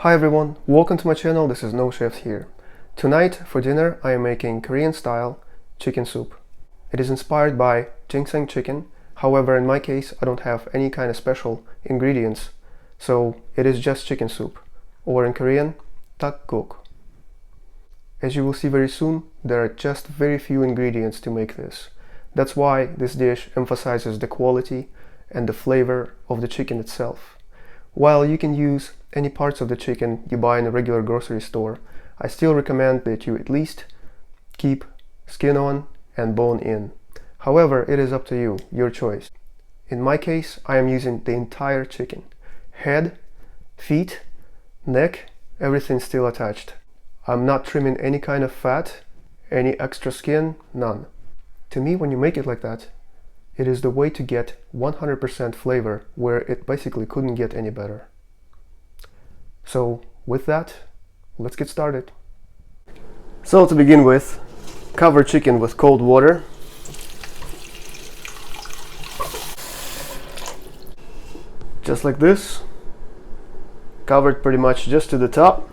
Hi everyone, welcome to my channel. This is No Chef here. Tonight for dinner I am making Korean style chicken soup. It is inspired by ginseng chicken. However, in my case I don't have any kind of special ingredients, so it is just chicken soup, or in Korean, takguk. As you will see very soon, there are just very few ingredients to make this. That's why this dish emphasizes the quality and the flavor of the chicken itself. While you can use any parts of the chicken you buy in a regular grocery store, I still recommend that you at least keep skin on and bone in. However, it is up to you, your choice. In my case, I am using the entire chicken. Head, feet, neck, everything still attached. I'm not trimming any kind of fat, any extra skin, none. To me, when you make it like that, it is the way to get 100% flavor where it basically couldn't get any better. So with that, let's get started. So to begin with, cover chicken with cold water. Just like this. Covered pretty much just to the top.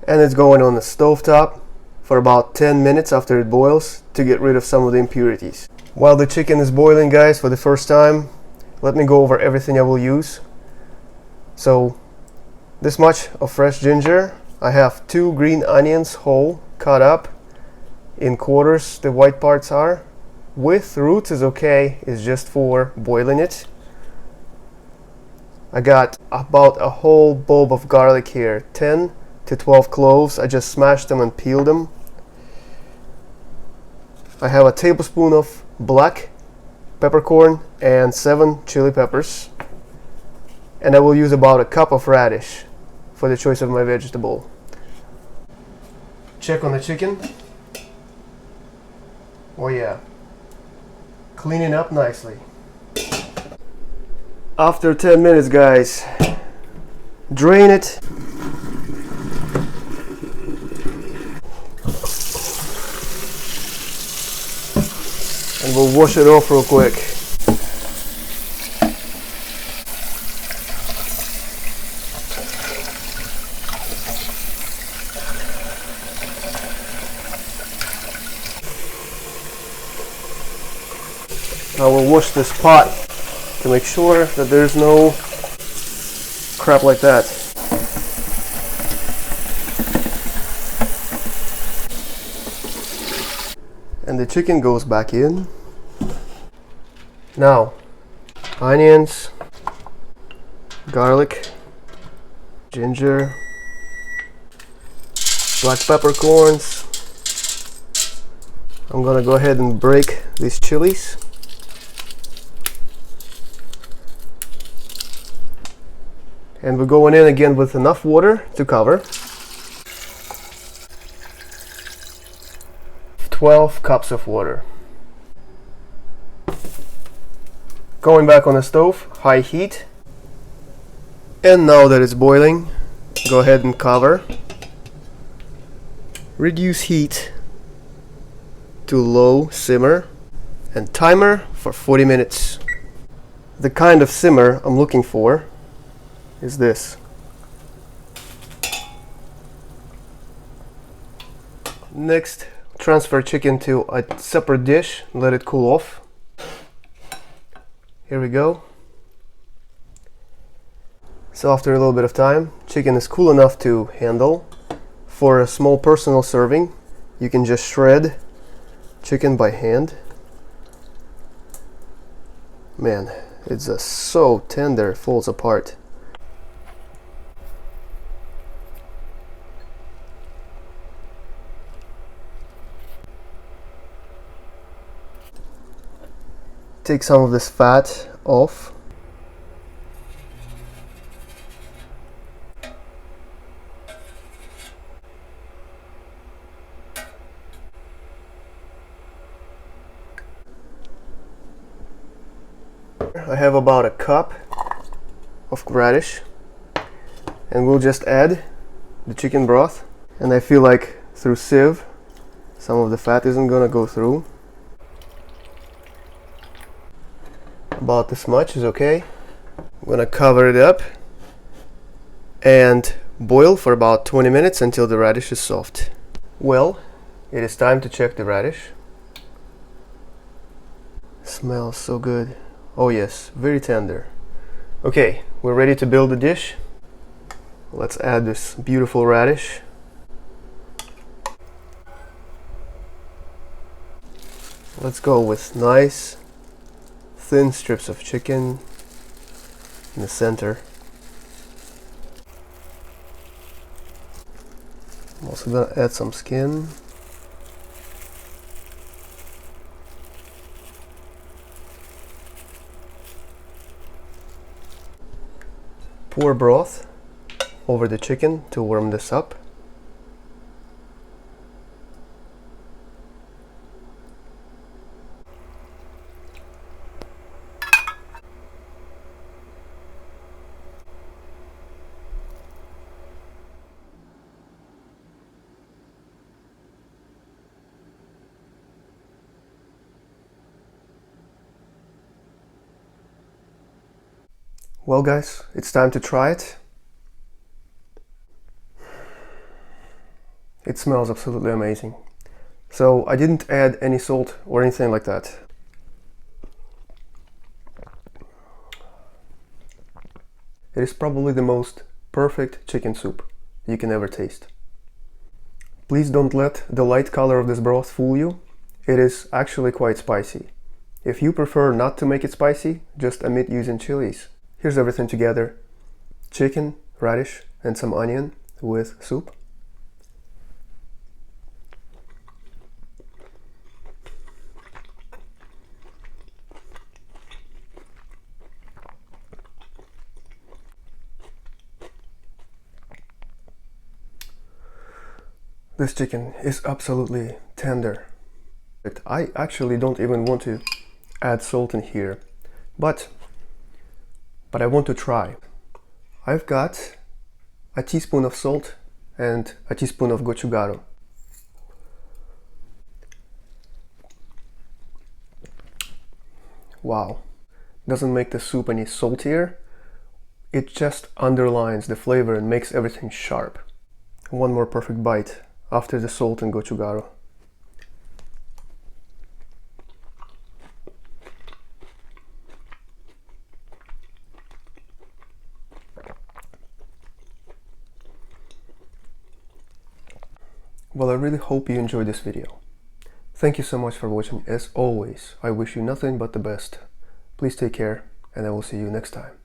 And it's going on the stove top for about 10 minutes after it boils to get rid of some of the impurities. While the chicken is boiling, guys, for the first time, let me go over everything I will use. So, this much of fresh ginger. I have 2 green onions whole, cut up in quarters, the white parts are. With roots is okay, it's just for boiling it. I got about a whole bulb of garlic here, 10 to 12 cloves. I just smashed them and peeled them. I have a tablespoon of black peppercorn and 7 chili peppers. And I will use about a cup of radish for the choice of my vegetable. Check on the chicken. Oh yeah, cleaning up nicely. After 10 minutes, guys, drain it. And we'll wash it off real quick. I will wash this pot to make sure that there's no crap like that. And the chicken goes back in. Now, onions, garlic, ginger, black peppercorns. I'm gonna go ahead and break these chilies. And we're going in again with enough water to cover. 12 cups of water. Going back on the stove, high heat. And now that it's boiling, go ahead and cover. Reduce heat to low simmer and timer for 40 minutes. The kind of simmer I'm looking for is this. Next, transfer chicken to a separate dish, let it cool off. Here we go. So after a little bit of time, chicken is cool enough to handle. For a small personal serving, you can just shred chicken by hand. Man, it's so tender, it falls apart. Take some of this fat off. I have about a cup of radish, and we'll just add the chicken broth. And I feel like through sieve, some of the fat isn't gonna go through. About this much is okay. I'm gonna cover it up and boil for about 20 minutes until the radish is soft. Well, it is time to check the radish. Smells so good. Oh yes, very tender. Okay, we're ready to build the dish. Let's add this beautiful radish. Let's go with nice thin strips of chicken in the center. I'm also gonna add some skin. Pour broth over the chicken to warm this up. Well guys, it's time to try it. It smells absolutely amazing. So I didn't add any salt or anything like that. It is probably the most perfect chicken soup you can ever taste. Please don't let the light color of this broth fool you. It is actually quite spicy. If you prefer not to make it spicy, just omit using chilies. Here's everything together: chicken, radish, and some onion with soup. This chicken is absolutely tender. I actually don't even want to add salt in here, but I want to try. I've got a teaspoon of salt and a teaspoon of gochugaru. Wow, doesn't make the soup any saltier. It just underlines the flavor and makes everything sharp. One more perfect bite after the salt and gochugaru. Well, I really hope you enjoyed this video. Thank you so much for watching. As always, I wish you nothing but the best. Please take care, and I will see you next time.